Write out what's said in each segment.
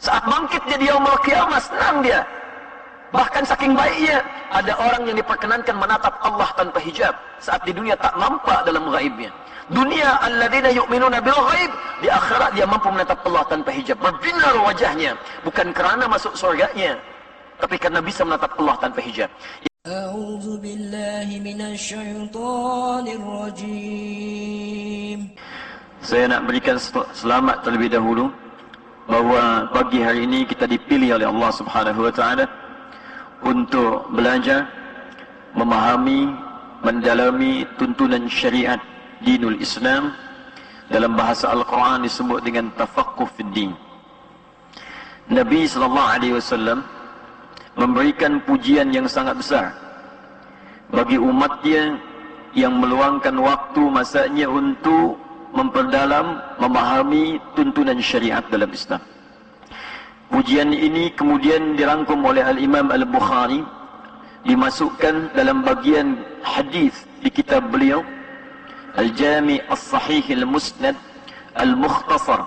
Saat bangkit jadi yaumul qiyamah, senang dia. Bahkan saking baiknya, ada orang yang diperkenankan menatap Allah tanpa hijab. Saat di dunia tak nampak dalam ghaibnya. Dunia alladzina yu'minuna bil ghaib, di akhirat dia mampu menatap Allah tanpa hijab. Berbinar wajahnya, bukan kerana masuk surganya, tapi karena bisa menatap Allah tanpa hijab. A'udzu billahi minasyaitonir rajim. Saya nak berikan selamat terlebih dahulu bahawa pagi hari ini kita dipilih oleh Allah Subhanahu wa taala untuk belajar, memahami, mendalami tuntunan syariat dinul Islam. Dalam bahasa Al-Quran disebut dengan tafaqquh fid din. Nabi sallallahu alaihi wasallam memberikan pujian yang sangat besar bagi umatnya yang meluangkan waktu masanya untuk memperdalam, memahami tuntunan syariat dalam Islam. Pujian ini kemudian dirangkum oleh Al-Imam Al-Bukhari, dimasukkan dalam bagian hadis di kitab beliau Al-Jami' As-Sahih Al-Musnad Al-Mukhtasar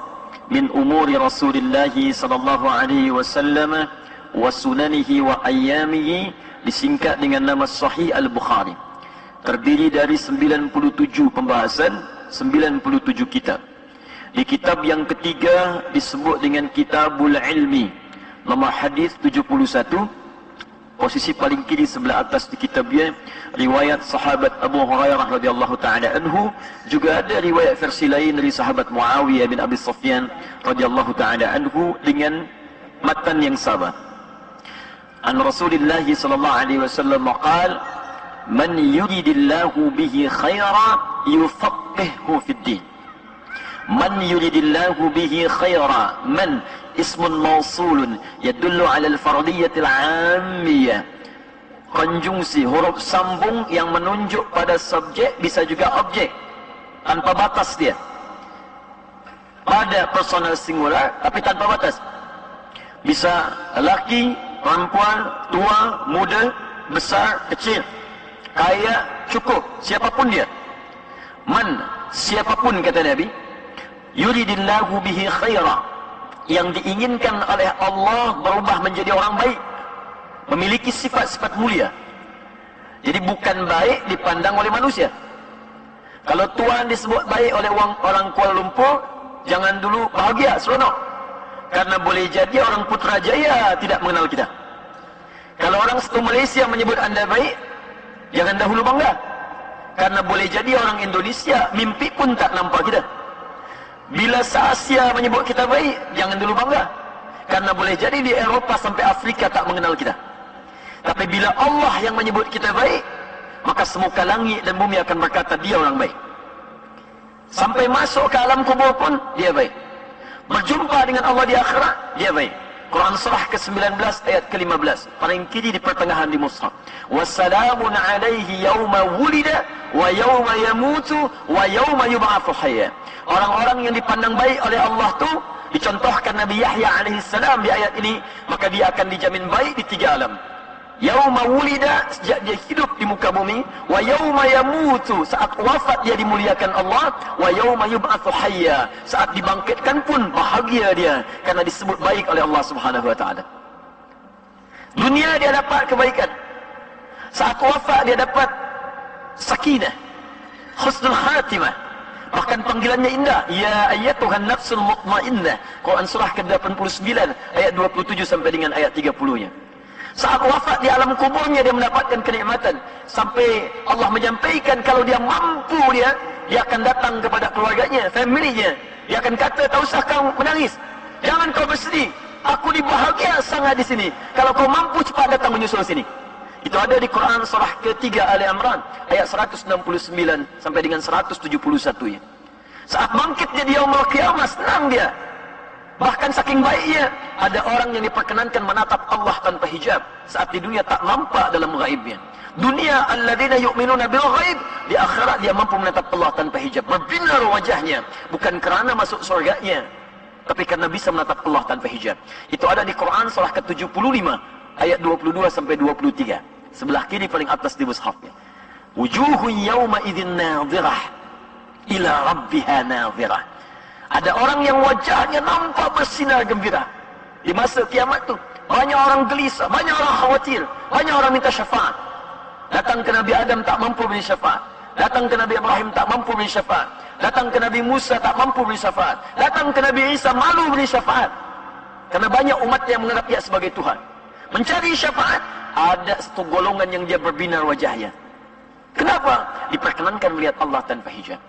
min umuri Rasulullah sallallahu alaihi wasallam wa sunanihi wa ayyamihi, disingkat dengan nama Sahih Al-Bukhari. Terdiri dari 97 pembahasan, 97 kitab. Di kitab yang ketiga disebut dengan Kitabul Ilmi, nomor hadis 71. Posisi paling kiri sebelah atas di kitabnya riwayat sahabat Abu Hurairah radhiyallahu taala anhu. Juga ada riwayat versi lain dari sahabat Muawiyah bin Abi Sufyan radhiyallahu taala anhu dengan matan yang sama. An Rasulillah sallallahu alaihi wasallam qala: "Man yuridillahu bihi khairan yufaqqihhu fid din." Man yuridillahu bihi khairan, man ismun mausulun yadullu ala al-fardiyatil 'ammiyah. Konjungsi huruf sambung yang menunjuk pada subjek, bisa juga objek, tanpa batas dia. Pada personal singular tapi tanpa batas. Bisa lelaki, perempuan, tua, muda, besar, kecil, kaya, cukup, siapapun dia. Man, siapapun, kata Nabi, yuridillahu bihi khaira, yang diinginkan oleh Allah berubah menjadi orang baik, memiliki sifat-sifat mulia. Jadi bukan baik dipandang oleh manusia. Kalau Tuhan disebut baik oleh orang Kuala Lumpur, jangan dulu bahagia, seronok, karena boleh jadi orang Putrajaya tidak mengenal kita. Kalau orang satu Malaysia menyebut anda baik, jangan dahulu bangga, karena boleh jadi orang Indonesia mimpi pun tak nampak kita. Bila se-Asia menyebut kita baik, jangan dulu bangga, karena boleh jadi di Eropah sampai Afrika tak mengenal kita. Tapi bila Allah yang menyebut kita baik, maka semuka langit dan bumi akan berkata dia orang baik. Sampai masuk ke alam kubur pun dia baik. Berjumpa dengan Allah di akhirat, dia baik. Quran surah ke-19 ayat ke-15, paling kiri di pertengahan di mushaf. Wassalamun alaihi yawma wulida wa yawma yamutu wa yawma yub'atsu hayya. Orang-orang yang dipandang baik oleh Allah tu dicontohkan Nabi Yahya alaihi salam di ayat ini, maka dia akan dijamin baik di tiga alam. Yauma wulida, sejak dia hidup di muka bumi, wa yauma yamutu, saat wafat dia dimuliakan Allah, wa yauma yub'atsu hayya, saat dibangkitkan pun bahagia dia karena disebut baik oleh Allah Subhanahu wa taala. Dunia dia dapat kebaikan, saat wafat dia dapat sakinah, husnul khatimah. Bahkan panggilannya indah, ya ayyatuhan nafsul mutmainnah. Quran surah ke-89 ayat 27 sampai dengan ayat 30-nya. Saat wafat di alam kuburnya dia mendapatkan kenikmatan, sampai Allah menyampaikan kalau dia mampu, dia akan datang kepada keluarganya, familinya. Dia akan kata, tak usah kau menangis, jangan kau bersedih, aku dibahagia sangat di sini. Kalau kau mampu cepat datang menyusul sini. Itu ada di Quran surah ke-3 Ali Imran ayat 169 sampai dengan 171-nya. Saat bangkit jadi yaumul qiyamah, senang dia. Bahkan saking baiknya, ada orang yang diperkenankan menatap Allah tanpa hijab. Saat di dunia tak nampak dalam ghaibnya. Dunia alladzina yu'minuna bil ghaib, di akhirat dia mampu menatap Allah tanpa hijab. Berbinar wajahnya, bukan kerana masuk surganya, tapi karena bisa menatap Allah tanpa hijab. Itu ada di Quran surah ke-75 ayat 22 sampai 23. Sebelah kiri paling atas di mushafnya. Wujuhun yawma idzin nadhirah ila rabbiha nadhirah. Ada orang yang wajahnya nampak bersinar gembira. Di masa kiamat tu, banyak orang gelisah, banyak orang khawatir, banyak orang minta syafaat. Datang ke Nabi Adam tak mampu beri syafaat. Datang ke Nabi Ibrahim tak mampu beri syafaat. Datang ke Nabi Musa tak mampu beri syafaat. Datang ke Nabi Isa malu beri syafaat. Karena banyak umat yang menganggap dia sebagai Tuhan. Mencari syafaat, ada satu golongan yang dia berbinar wajahnya. Kenapa? Diperkenankan melihat Allah tanpa hijab.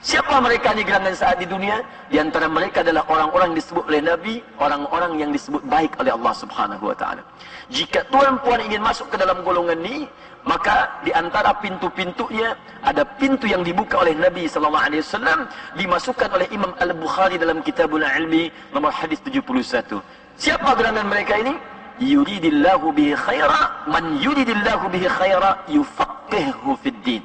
Siapa mereka di gerangan saat di dunia? Di antara mereka adalah orang-orang yang disebut oleh Nabi, orang-orang yang disebut baik oleh Allah Subhanahu wa taala. Jika tuan-puan ingin masuk ke dalam golongan ini, maka di antara pintu-pintunya ada pintu yang dibuka oleh Nabi sallallahu alaihi wasallam, dimasukkan oleh Imam Al-Bukhari dalam Kitabul Ilmi nomor hadis 71. Siapa gerangan mereka ini? Yuridillahu bihi khaira, man yuridillahu bihi khaira yufaqqihhu fid din.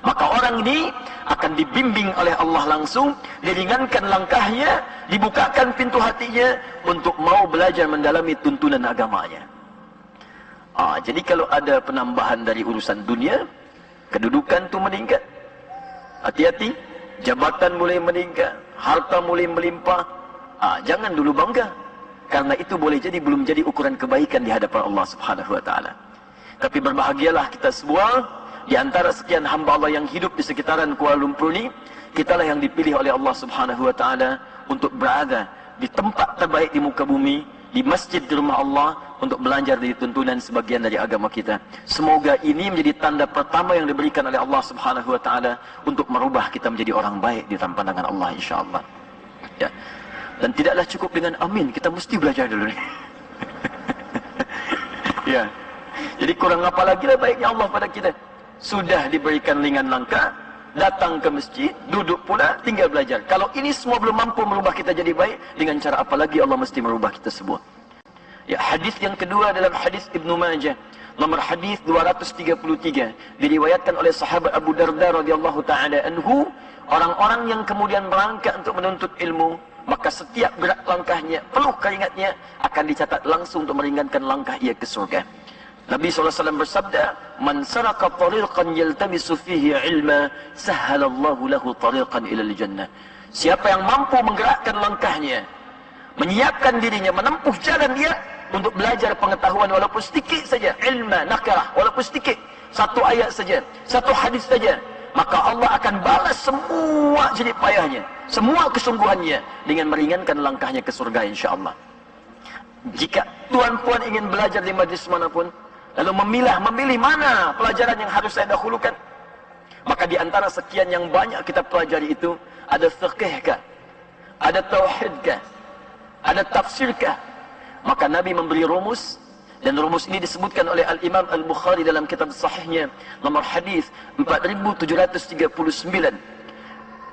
Maka orang ini akan dibimbing oleh Allah langsung, diringankan langkahnya, dibukakan pintu hatinya untuk mau belajar mendalami tuntunan agamanya. Jadi kalau ada penambahan dari urusan dunia, kedudukan tu meningkat. Hati-hati, jabatan mulai meningkat, harta mulai melimpah. Jangan dulu bangga. Karena itu boleh jadi belum jadi ukuran kebaikan di hadapan Allah Subhanahu wa taala. Tapi berbahagialah kita semua di antara sekian hamba Allah yang hidup di sekitaran Kuala Lumpur ni, kitalah yang dipilih oleh Allah Subhanahu wa taala untuk berada di tempat terbaik di muka bumi, di masjid di rumah Allah untuk belajar dari tuntunan sebagian dari agama kita. Semoga ini menjadi tanda pertama yang diberikan oleh Allah Subhanahu wa taala untuk merubah kita menjadi orang baik di dalam pandangan Allah, insya-Allah. Ya. Dan tidaklah cukup dengan amin, kita mesti belajar dulu ni. Ya. Jadi kurang apa lagi lah baiknya Allah pada kita. Sudah diberikan ringan langkah, datang ke masjid, duduk pula, tinggal belajar. Kalau ini semua belum mampu merubah kita jadi baik, dengan cara apa lagi Allah mesti merubah kita semua. Ya, hadis yang kedua dalam hadis Ibnu Majah, nomor hadis 233, diriwayatkan oleh sahabat Abu Darda radhiyallahu taala anhu, orang-orang yang kemudian berangkat untuk menuntut ilmu, maka setiap gerak langkahnya, peluh keringatnya akan dicatat langsung untuk meringankan langkah ia ke surga. Nabi SAW bersabda, "Man saraka tariqan yaltamisu fihi ilma, sahhalallahu lahu tariqan ilal jannah." Siapa yang mampu menggerakkan langkahnya, menyiapkan dirinya, menempuh jalan dia untuk belajar pengetahuan walaupun sedikit saja, ilma nakirah, walaupun sedikit, satu ayat saja, satu hadis saja, maka Allah akan balas semua jerih payahnya, semua kesungguhannya dengan meringankan langkahnya ke surga, insya-Allah. Jika tuan-puan ingin belajar di majlis manapun, lalu memilih mana pelajaran yang harus saya dahulukan, maka di antara sekian yang banyak kita pelajari itu, ada fiqhkah, ada tauhidkah, ada tafsirkah. Maka Nabi memberi rumus, dan rumus ini disebutkan oleh Al-Imam Al-Bukhari dalam kitab sahihnya nomor hadis 4739.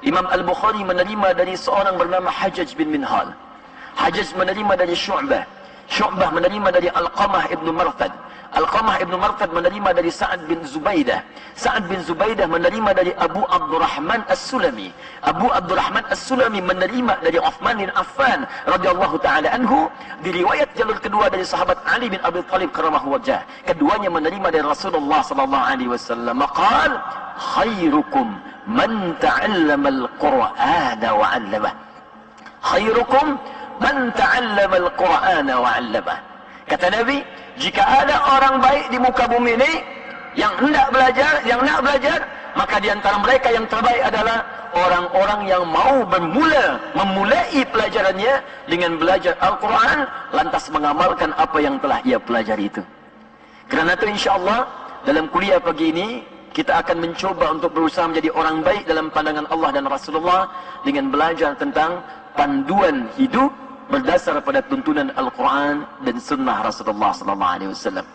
Imam Al-Bukhari menerima dari seorang bernama Hajjaj bin Minhal. Hajjaj menerima dari Syu'bah. Syu'bah menerima dari Alqamah ibn Marthad. Alqamah ibn Marthad menerima dari Sa'ad bin Zubaidah. Sa'ad bin Zubaidah menerima dari Abu Abdurrahman As-Sulami. Abu Abdurrahman As-Sulami menerima dari Uthman bin Affan radhiyallahu taala anhu. Di riwayat jalur kedua dari sahabat Ali bin Abi Thalib karamahu wajah. Keduanya menerima dari Rasulullah sallallahu alaihi wasallam. Qala khairukum man ta'allama al-Qur'ana wa 'allamah. Khairukum man ta'allama al-Qur'ana wa 'allamah. Kata Nabi, jika ada orang baik di muka bumi ini yang hendak belajar, yang nak belajar, maka di antara mereka yang terbaik adalah orang-orang yang mau memulai pelajarannya dengan belajar Al-Quran, lantas mengamalkan apa yang telah ia pelajari itu. Kerana itu insya-Allah dalam kuliah pagi ini kita akan mencoba untuk berusaha menjadi orang baik dalam pandangan Allah dan Rasulullah dengan belajar tentang panduan hidup berdasar pada tuntunan Al-Quran dan Sunnah Rasulullah sallallahu alaihi wasallam.